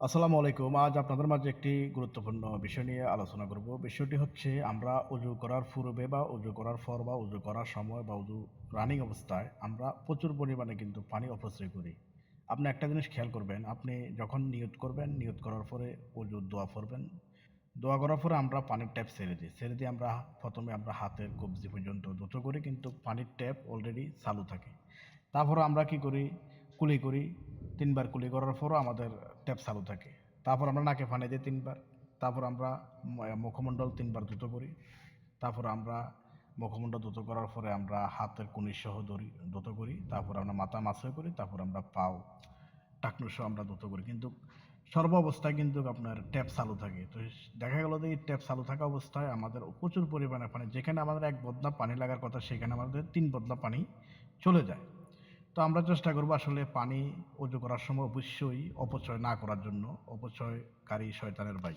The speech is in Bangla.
আসসালামু আলাইকুম। আজ আপনাদের মাঝে একটি গুরুত্বপূর্ণ বিষয় নিয়ে আলোচনা করব। বিষয়টি হচ্ছে আমরা অজু করার পূর্বে বা অজু করার পর বা অজু করার সময় বা অজু রানিং অবস্থায় আমরা প্রচুর পরিমাণে কিন্তু পানি অপচয় করি। আপনি একটা জিনিস খেয়াল করবেন, আপনি যখন নিয়ত করবেন, নিয়ত করার পরে অজুর দোয়া পড়বেন। দোয়া করার পরে আমরা পানির ট্যাপ ছেড়ে দিই। ছেড়ে দিয়ে আমরা ১ম এ আমরা হাতের কবজি পর্যন্ত ধৌত করি কিন্তু পানির ট্যাপ অলরেডি চালু থাকে। তারপরে আমরা কি করি? কুলি করি। ৩ বার কুলি করার পরও আমাদের ট্যাপ চালু থাকে। তারপর আমরা নাকে পানি দেই ৩ বার। তারপর আমরা মুখমণ্ডল ৩ বার ধৌত করি। তারপর আমরা মুখমণ্ডল ধৌত করার পরে আমরা হাতের কনুই সহ ধৌত করি। তারপর আমরা মাথা মাসাজ করি। তারপর আমরা পাও, টাকনু সহ আমরা ধৌত করি। কিন্তু সর্ব অবস্থায় কিন্তু আপনার ট্যাপ চালু থাকে। তো দেখা গেল যে এই ট্যাপ চালু থাকা অবস্থায় আমাদের প্রচুর পরিমাণে পানি, যেখানে আমাদের ১ বদনা পানি লাগার কথা সেখানে আমাদের ৩ বদনা পানি চলে যায়। তো আমরা চেষ্টা করব আসলে পানি অজু করার সময় অবশ্যই অপচয় না করার জন্য। অপচয়কারী শয়তানের ভাই।